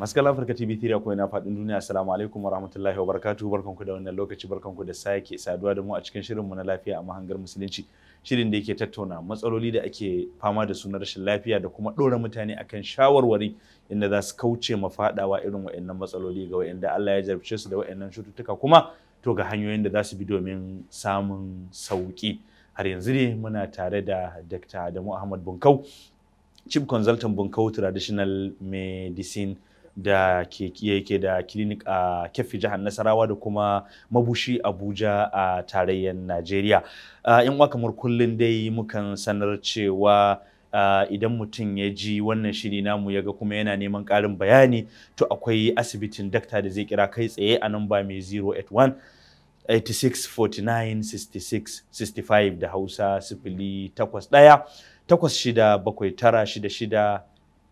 Masu kallon Afirka TV3 ko ina faɗin duniya, assalamu alaikum warahmatullahi wabarakatuh. Barkanku da wannan lokaci, barkanku da sake saduwa da mu a cikin shirinmu na lafiya a mahangar musulunci. Shirin da yake tattauna matsaloli da ake fama da su na rashin lafiya da kuma ɗora mutane akan shawarwari inda za su kauce ma faɗawa irin waɗannan matsaloli ga waɗanda Allah ya jarabce su da waɗannan cututtuka, kuma to ga hanyoyin da za su bi domin samun sauƙi. Har yanzu ne muna tare da Dr. Adamu Ahmad Bunkau, Chief Consultant Bunkau Traditional Medicine da yake da clinic a Keffi jihar Nasarawa da kuma Mabushi Abuja a tarayyar Najeriya. In uwa kamar kullum dai mukan sanar cewa idan mutum ya ji wannan shiri namu ya ga kuma yana neman ƙarin bayani, to akwai asibitin dakta da zai kira kai tsaye a namba mai 081 86 49 66 65 da Hausa 081 8679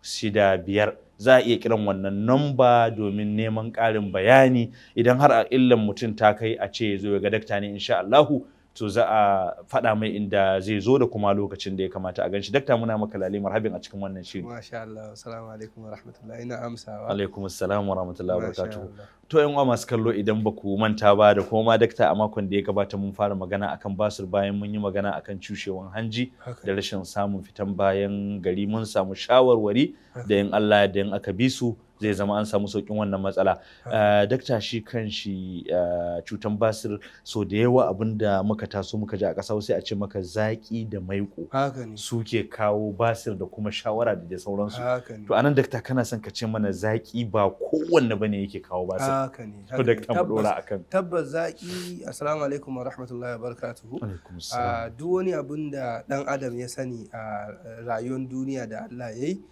6665. Za a iya kiran wannan namba domin neman ƙarin bayani. Idan har a illan mutum ta kai a ce ya zo ya ga dakta ne, insha Allahu to za a faɗa mai inda zai zo da kuma lokacin da ya kamata a ganshi. Dakta, muna maka lale marhabin a cikin wannan shiri. Masha Allah, assalamu alaikum wa rahmatullahi. Ina amsawa. Alaikum assalam wa rahmatullahi wa barakatuh. To yan uwa masu kallo, idan ba ku manta ba da kuma dakta, a makon da ya gabata mun fara magana akan basir, bayan mun yi magana akan cushewan hanji da rashin samun fitan bayan gari. Mun samu shawarwari da in Allah da in aka bi su zai zama an samu sauƙin wannan matsala. Dakta, shi kan shi cutan basir so da yawa abinda muka taso muka ji a ƙasa sai a ce maka zaƙi da maiƙo suke kawo basir da kuma shawara da dai sauransu. To anan dakta, kana son ka ce mana zaƙi ba kowanne bane yake kawo basir? Haka ne. To dakta, mu dora akan. Tabbas zaƙi, assalamu alaikum wa rahmatullahi wa barakatuhu. Duk wani abin da ɗan adam ya sani a rayuwar duniya da Allah ya yi,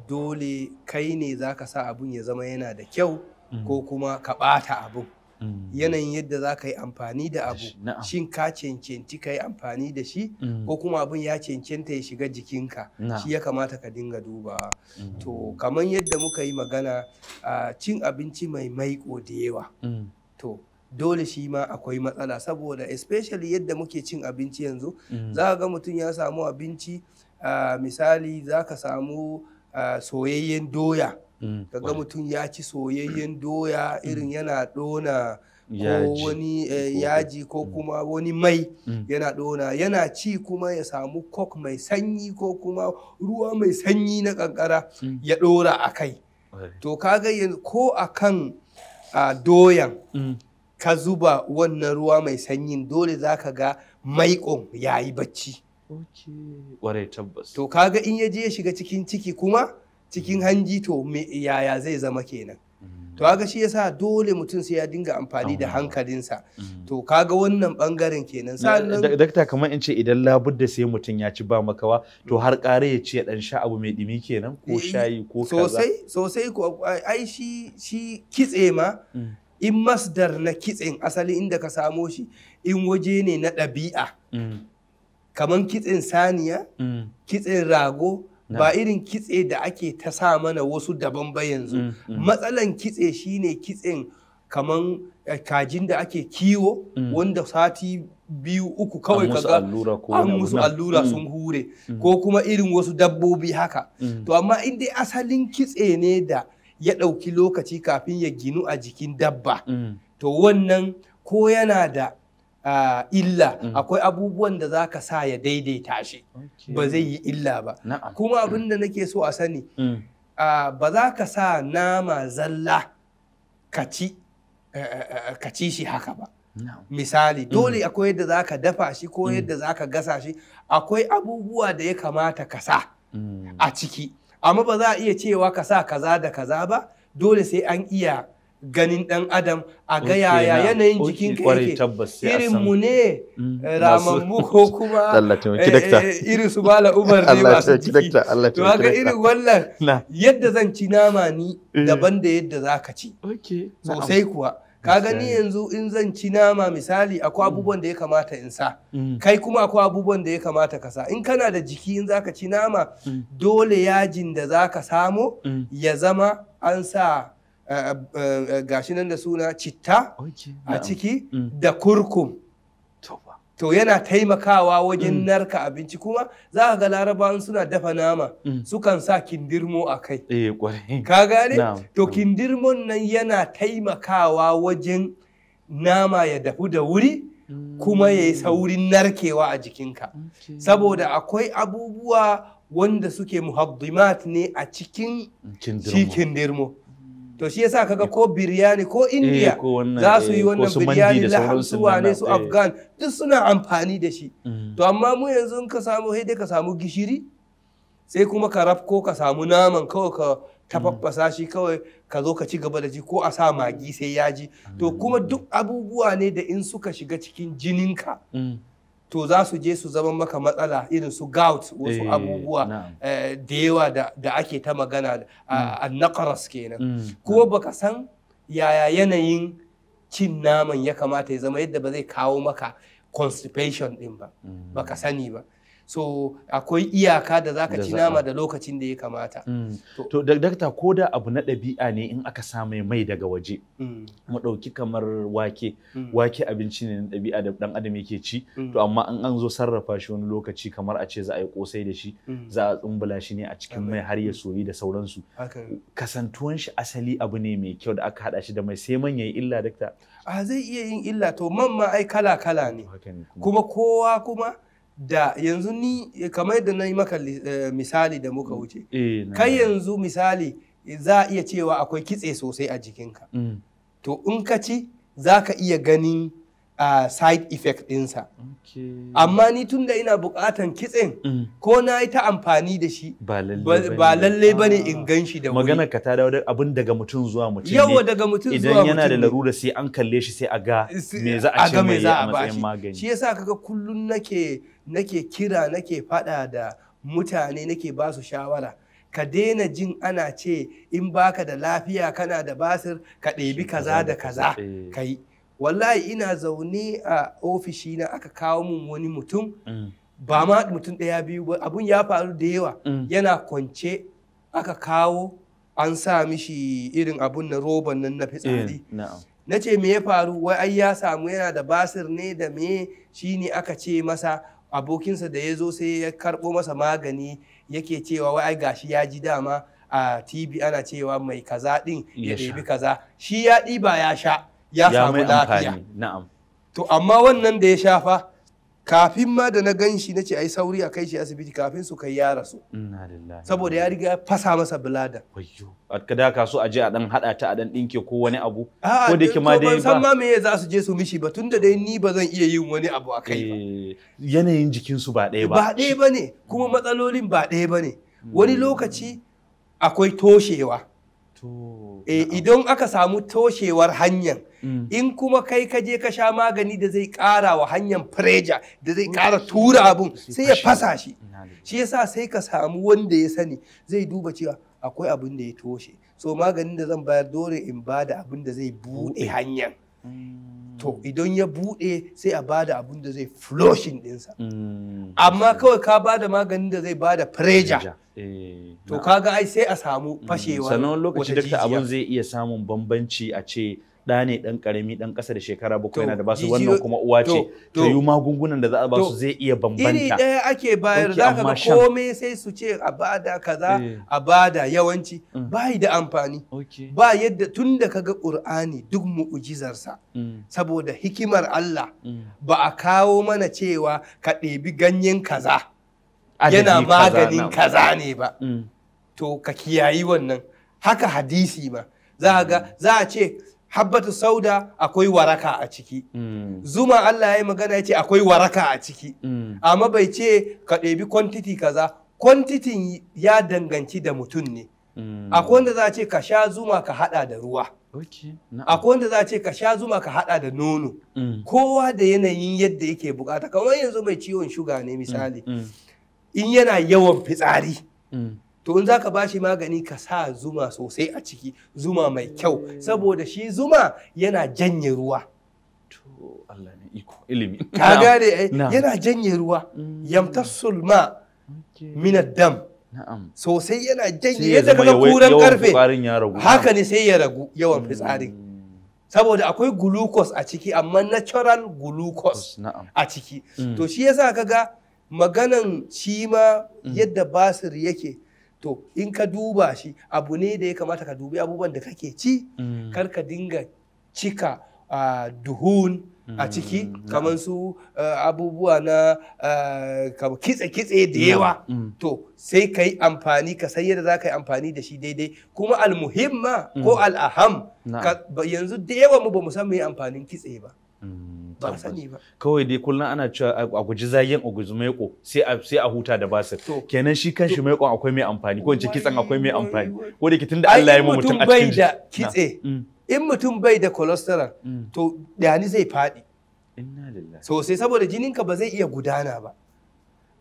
dole kai ne za ka sa abun ya zama yana da kyau ko kuma ka ɓata abun. Yanayin yadda za ka yi amfani da abu, shin ka cancanci ka yi amfani da shi ko kuma abun ya cancanta ya shiga jikinka, shi ya kamata ka dinga dubawa. To kamar yadda muka yi magana, cin abinci mai maiƙo da yawa, to dole shi ma akwai matsala, saboda especially yadda muke cin abinci yanzu, za ka ga mutum ya samu abinci, misali za ka samu soyayyen doya, kaga mutum ya ci soyayyen doya irin yana ɗona ko wani yaji ko kuma wani mai yana ɗona, yana ci kuma ya samu coke mai sanyi ko kuma ruwa mai sanyi na kankara ya ɗora a kai. To kaga ko a kan doyan ka zuba wannan ruwa mai sanyin, dole za ka ga maiƙon ya yi bacci. To kaga in ya je ya shiga cikin ciki kuma cikin hanji, to yaya zai zama kenan? To kaga shi yasa dole mutum sai ya dinga amfani da hankalinsa. To kaga wannan bangaren kenan. Dakta, kamar in ce idan labudda sai mutum ya ci ba makawa, to har ƙare ya ci ya dan sha abu mai dumi kenan, ko shayi ko kaza? Sosai ko ai shi kitse ma, in masdar na kitsen asali inda ka samo shi, in waje ne na ɗabi'a, kamar kitsen saniya, kitsen rago, ba irin kitse da ake ta sa mana wasu daban ba yanzu. Matsalan kitse shine kitsen kaman kajin da ake kiwo, wanda sati 2-3 kawai kaga an musu allura sun hure, ko kuma irin wasu dabbobi haka. To amma in dai asalin kitse ne da ya ɗauki lokaci kafin ya ginu a jikin dabba, to wannan ko yana da illa, akwai abubuwan da za ka sa ya daidaita shi, ba zai yi illa ba. Kuma abin da nake so a sani, ba za ka sa nama zalla ka ci shi haka ba. Misali, dole akwai yadda za ka dafa shi ko yadda za ka gasa shi, akwai abubuwa da ya kamata ka sa a ciki, amma ba za a iya cewa ka sa kaza da kaza ba. Dole sai an iya ganin ɗan adam a ga yaya yanayin jikin ka yake, irin mu ne ramammu ko kuma irin su Bala Umar ne masu jiki. To haka irin wannan yadda zan ci nama ni daban da yadda za ka ci sosai kuwa. Ka gani yanzu in zan ci nama misali, akwai abubuwan da ya kamata in sa, kai kuma akwai abubuwan da ya kamata ka sa. In kana da jiki, in za ka ci nama, dole yajin da za ka samo ya zama an sa gashi nan da suna citta a ciki da kurkum. to yana taimakawa wajen narka abinci. Kuma za ka ga larabawan suna dafa nama sukan sa kindirmo a kai. Ka gane? To kindirmon nan yana taimakawa wajen nama ya dafu da wuri kuma ya yi saurin narkewa a jikinka. Saboda akwai abubuwa wanda suke muhabbimat ne a cikin shi kindirmo. To shi yasa kaga ko biryani ko India za su yi wannan biryani lahasuwa ne su Afghan duk suna amfani da shi. To amma mu yanzu ka samu sai dai ka samu gishiri sai kuma ka rafko ka samu naman kawai ka tafaffasa shi kawai ka zo ka ci gaba da ji ko a sa magi sai ya ji. To kuma duk abubuwa ne da in suka shiga cikin jininka to za su je su zama maka matsala irin su gout wasu abubuwa da yawa da ake ta magana a naqras kenan. Kuma baka san yaya yanayin cin naman ya kamata ya zama yadda ba zai kawo maka constipation din ba, baka sani ba. So akwai iyaka da zaka ci nama da lokacin da ya kamata. To dakta, ko da abu na ɗabi'a ne in aka sa mai daga waje, mu ɗauki kamar wake abinci ne na ɗabi'a da ɗan adam yake ci, to amma an zo sarrafa shi wani lokaci kamar a ce za a yi kosai da shi, za a tsumbula shi ne a cikin mai har ya soyi da sauransu. Kasantuwan shi asali abu ne mai kyau da aka haɗa shi da mai, sai man yayi illa dakta? Zai iya yin illa. To man ma ai kala ne, kuma kowa kuma da yanzu ni kamar yadda na yi maka misali da muka wuce, kai yanzu misali za a iya cewa akwai kitse sosai a jikinka, to in ka ci za ka iya ganin side effect ɗinsa. Amma ni tun da ina buƙatan kitsen ko na yi ta amfani da shi ba lallai ba ne in gan shi da wuri. Magana ka ta dawo abin daga mutum zuwa mutum ne. Yawa daga mutum zuwa mutum. Idan yana da larura sai an kalle shi sai a ga me za a ce mai a matsayin magani. Shi yasa kaga kullum nake kira nake faɗa da mutane nake ba su shawara. Ka daina jin ana ce in baka da lafiya kana da basir ka ɗebi kaza da kaza ka yi. Wallahi ina zaune a ofishina aka kawo mun wani mutum, ba ma mutum ɗaya biyu ba, abun ya faru da yawa. Yana kwance aka kawo an sa mishi irin abun na roban nan na fitsari. Na ce me ya faru? Wai ai ya samu yana da basir ne da me, shi ne aka ce masa abokinsa da ya zo sai ya karɓo masa magani yake cewa wai ai gashi ya ji dama a TV ana cewa mai kaza ɗin ya ɗebi kaza. Shi ya ɗiba ya sha. Ya samu lafiya. To amma wannan da ya shafa kafin ma da na gan shi na ce ai sauri a kai shi asibiti kafin su kai ya rasu. Saboda ya riga ya fasa masa bulada. Kada ka so a je a dan hada ta a dan dinke ko wani abu. Ko da ke ma dai ba. San ma me za su je su mishi ba tunda dai ni ba zan iya yin wani abu a kai ba. Yanayin jikinsu ba ɗaya ba. Ba ɗaya ba ne, kuma matsalolin ba ɗaya ba ne. Wani lokaci akwai toshewa. Idan aka samu toshewar hanyar, in kuma kai ka je ka sha magani da zai ƙara wa hanyar preja da zai ƙara tura abun sai ya fasa shi. Shi yasa sai ka samu wanda ya sani zai duba cewa akwai abin da ya toshe, so maganin da zan bayar dole in bada abin da zai buɗe hanyar. To idan ya buɗe sai a bada abin da zai flushing ɗinsa. Amma kawai ka bada maganin da zai bada preja, to kaga ai sai a samu fashewar sannan lokaci dakta abin zai iya samun bambanci a ce ɗa ne ɗan ƙarami ɗan ƙasa da shekara 7 yana da basu, wannan kuma uwa ce, to yi magungunan da za a ba su zai iya bambanta. Iri ɗaya ake bayar, za ka ga komai sai su ce a bada kaza a bada yawanci ba da amfani. Ba yadda tun da ka ga ƙur'ani duk mu'ujizarsa saboda hikimar Allah ba a kawo mana cewa ka ɗebi ganyen kaza yana maganin kaza ne ba. To ka kiyayi wannan. Haka hadisi ma za a ce habbatu sauda akwai waraka a ciki. Zuma Allah ya yi magana ya ce akwai waraka a ciki. Amma bai ce ka ɗebi quantity kaza. Quantity ya danganci da mutum ne. Akwai wanda za a ce ka sha zuma ka hada da ruwa. Akwai wanda za a ce ka sha zuma ka hada da nono. Kowa da yanayin yadda yake bukata. Kamar yanzu mai ciwon shuga ne misali. In yana yawan fitsari, to in za ka ba shi magani ka sa zuma sosai a ciki, zuma mai kyau, saboda shi zuma yana janye ruwa. Allah ne iko ilimi. Ka gane yana janye ruwa. Yamtassul ma minad dam. Sosai yana janye yadda kaga kuran karfe. Haka ne sai ya ragu yawan fitsarin. saboda akwai glucose a ciki amma natural glucose a ciki. To shi yasa kaga maganan shi ma yadda basir yake, to in ka duba shi abu ne da ya kamata ka dubi abubuwan da kake ci, kar ka dinga cika duhun a ciki kamar su abubuwa na kitse da yawa. To sai ka yi amfani, ka san yadda za ka yi amfani da shi daidai. Kuma almuhimma ko al'aham, yanzu da yawa mu ba mu san me amfanin kitse ba. Ba sani ba. Kawai dai kullum ana cewa a guji zagen a guji maiko sai a huta da basir. Kenan shi kanshi maikon akwai mai amfani, ko in ce kitsen akwai mai amfani. Ko da ke tunda Allah ya yi mutum a cikin da kitse, in mutum bai da cholesterol to dani zai faɗi sosai, saboda jininka ba zai iya gudana ba.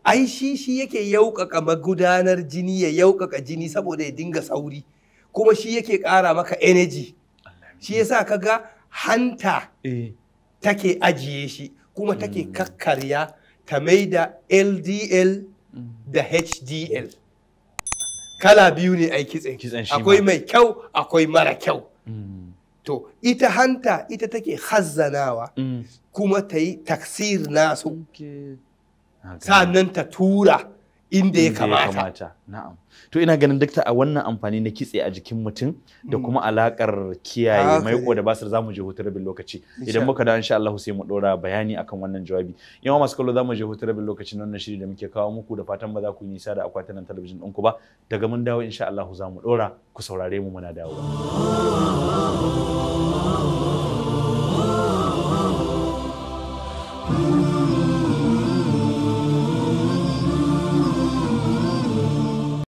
Ai shi yake yaukaka magudanar jini, ya yaukaka jini saboda ya dinga sauri, kuma shi yake ƙara maka energy. Shi yasa kaga hanta take ajiye shi, kuma take kakkarya ta mai da LDL da HDL. Kala biyu ne ai kitse, akwai mai kyau akwai mara kyau. To ita hanta ita take hazzanawa, kuma ta yi taksir nasu, sannan ta tura inda ya kamata. Na'am. To ina ganin dakta, a wannan amfani na kitse a jikin mutum da kuma alakar kiyaye maiko da basir, zamu je hutu rabin lokaci. Idan muka da insha Allah sai mu dora bayani akan wannan jawabi. Yawa masu kallo, zamu je hutu rabin lokaci na wannan shiri da muke kawo muku, da fatan ba za ku yi nisa da akwatunan talabijin ɗinku ba. Daga mun dawo insha Allah zamu dora, ku saurare mu muna dawo.